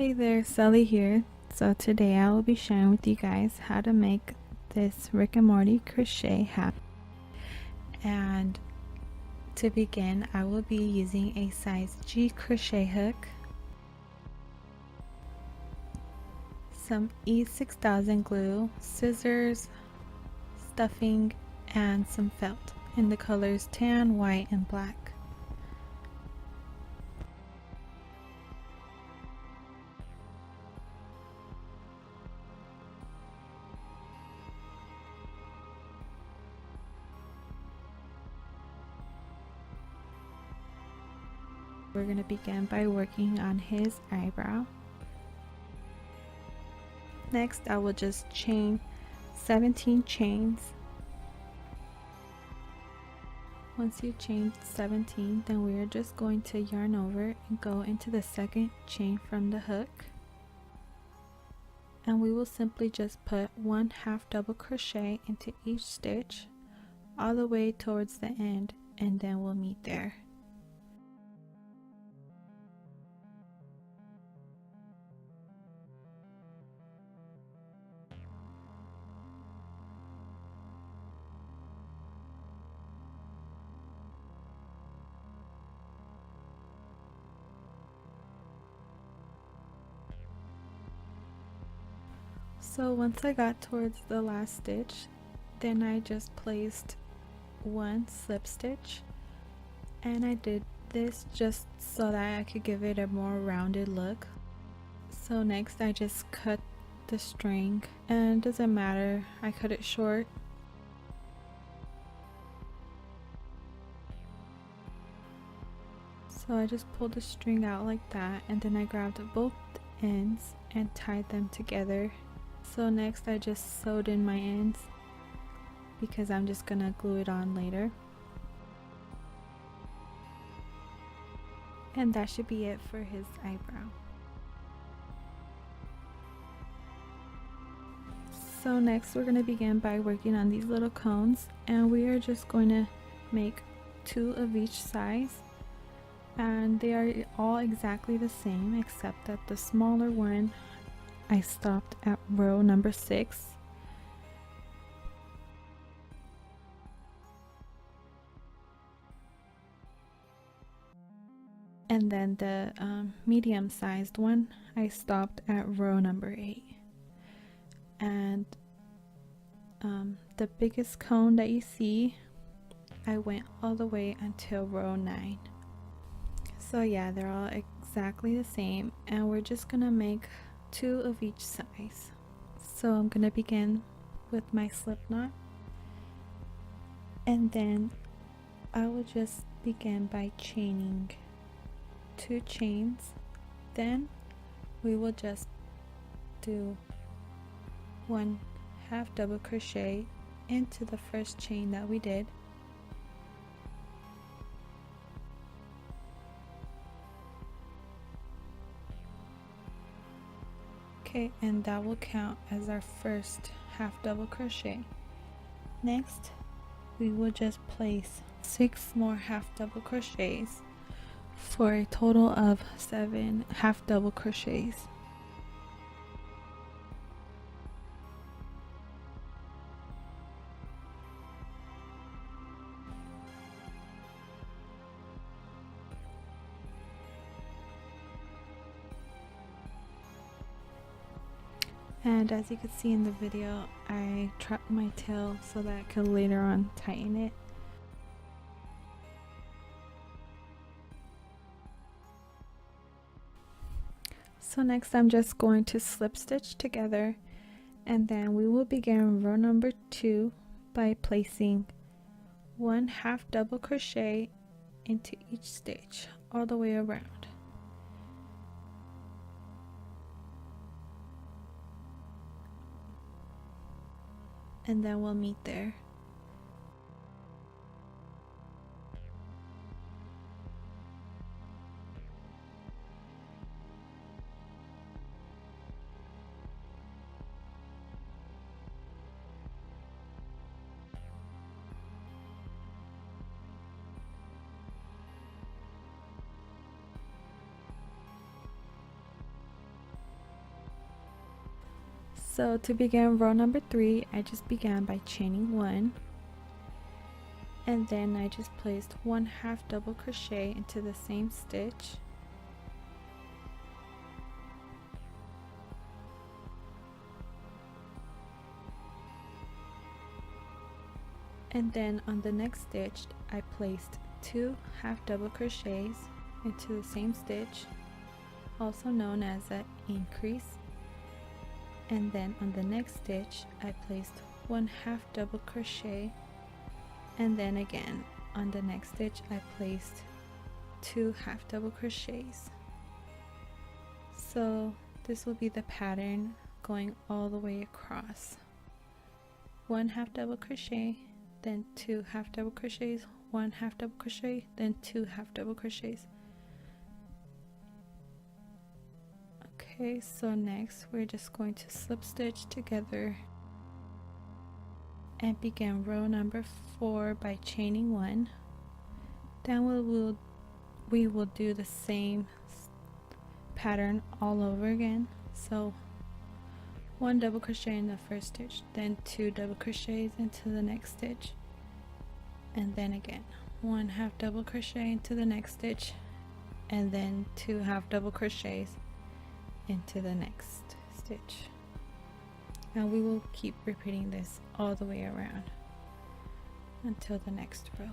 Hey there, Sally here. So today I will be sharing with you guys how to make this Rick and Morty crochet hat. And to begin, I will be using a size G crochet hook, some E6000 glue, scissors, stuffing, and some felt in the colors tan, white, and black. We're going to begin by working on his eyebrow. Next, I will just chain 17 chains. Once you chain 17, then we are just going to yarn over and go into the second chain from the hook. And we will simply just put 1/2 double crochet into each stitch all the way towards the end, and then we'll meet there. So once I got towards the last stitch, then I just placed one slip stitch, and I did this just so that I could give it a more rounded look. So next I just cut the string, and it doesn't matter, I cut it short. So I just pulled the string out like that, and then I grabbed both ends and tied them together. So next I just sewed in my ends because I'm just gonna glue it on later. And that should be it for his eyebrow. So next we're gonna begin by working on these little cones, and we are just going to make 2 of each size, and they are all exactly the same except that the smaller one I stopped at row number 6. And then the medium-sized one I stopped at row number 8. And the biggest cone that you see, I went all the way until row 9. So yeah, they're all exactly the same, and we're just gonna make 2 of each size. So I'm gonna begin with my slip knot, and then I will just begin by chaining 2 chains. Then we will just do 1/2 double crochet into the first chain that we did, okay, and that will count as our first 1/2 double crochet. Next we will just place 6 more 1/2 double crochets for a total of 7 1/2 double crochets. And as you can see in the video, I trapped my tail so that I could later on tighten it. So next I'm just going to slip stitch together, and then we will begin row number 2 by placing 1/2 double crochet into each stitch all the way around. And then we'll meet there. So to begin row number 3, I just began by chaining 1, and then I just placed 1/2 double crochet into the same stitch, and then on the next stitch I placed 2 half double crochets into the same stitch, also known as an increase, and then on the next stitch I placed 1/2 double crochet, and then again on the next stitch I placed 2 half double crochets. So this will be the pattern going all the way across: 1/2 double crochet, then 2 half double crochets, 1/2 double crochet, then 2 half double crochets. Okay, so next we're just going to slip stitch together and begin row number 4 by chaining 1. Then we will do the same pattern all over again. So 1 double crochet in the first stitch, then 2 double crochets into the next stitch, and then again 1/2 double crochet into the next stitch, and then 2 half double crochets into the next stitch. And we will keep repeating this all the way around until the next row.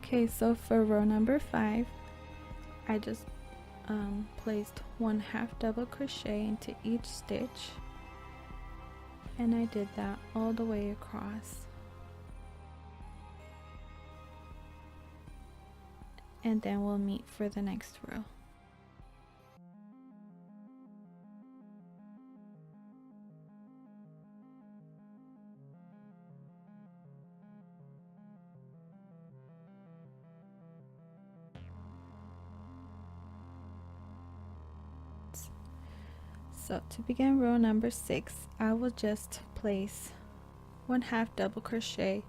Okay, so for row number 5, I just placed 1/2 double crochet into each stitch, and I did that all the way across. And then we'll meet for the next row. So to begin row number 6, I will just place 1/2 double crochet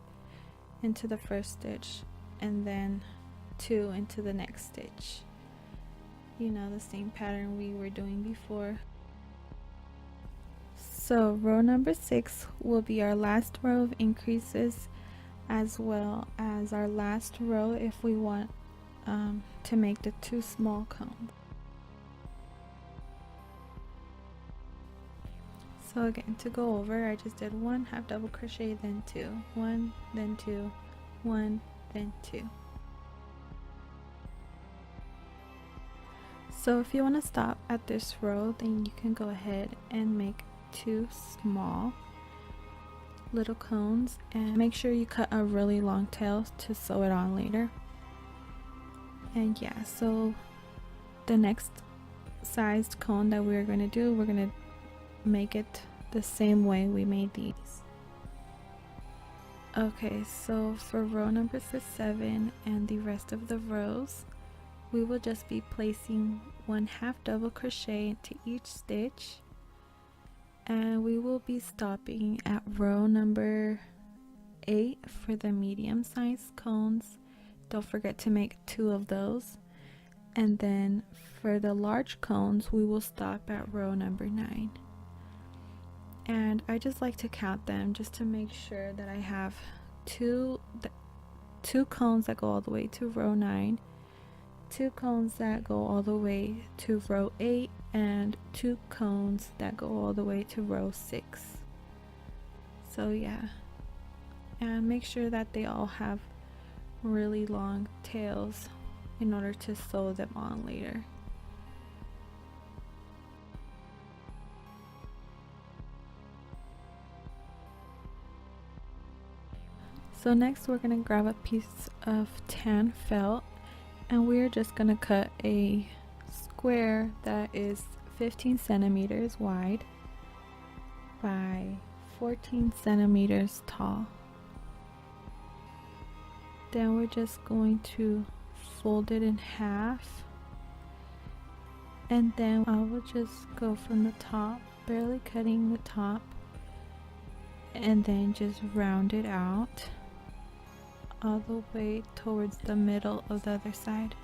into the first stitch, and then 2 into the next stitch. You know, the same pattern we were doing before. So row number 6 will be our last row of increases, as well as our last row if we want to make the 2 small cones. So again, to go over, I just did 1/2 double crochet, then 2, 1, then 2, 1, then 2. So if you want to stop at this row, then you can go ahead and make 2 small little cones, and make sure you cut a really long tail to sew it on later. And yeah, so the next sized cone that we're going to do, we're going to make it the same way we made these. Okay, so for row number 7 and the rest of the rows, we will just be placing 1/2 double crochet into each stitch, and we will be stopping at row number 8 for the medium sized cones. Don't forget to make 2 of those, and then for the large cones we will stop at row number 9. And I just like to count them just to make sure that I have two cones that go all the way to row 9, 2 cones that go all the way to row 8, and 2 cones that go all the way to row 6. So yeah, and make sure that they all have really long tails in order to sew them on later. So next we're going to grab a piece of tan felt, and we're just going to cut a square that is 15 centimeters wide by 14 centimeters tall. Then we're just going to fold it in half, and then I will just go from the top, barely cutting the top, and then just round it out all the way towards the middle of the other side.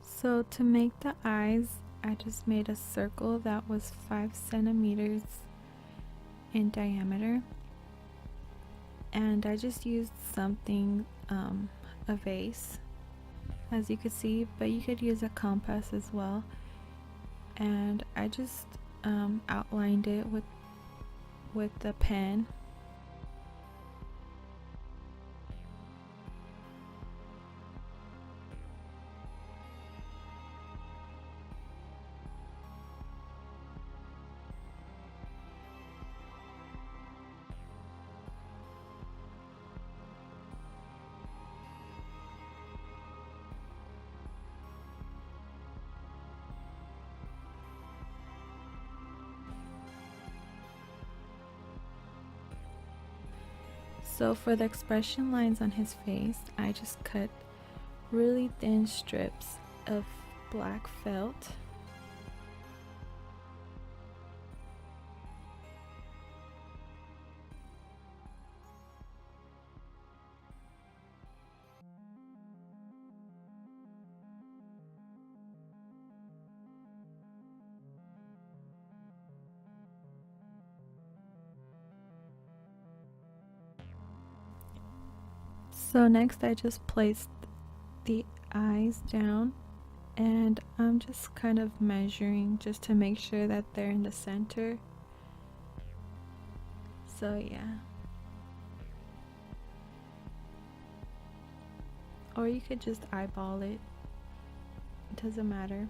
So to make the eyes, I just made a circle that was 5 centimeters in diameter, and I just used something, a vase, as you could see, but you could use a compass as well, and I just outlined it with the pen. So for the expression lines on his face, I just cut really thin strips of black felt. So next I just placed the eyes down, and I'm just kind of measuring just to make sure that they're in the center. So yeah. Or you could just eyeball it. It doesn't matter.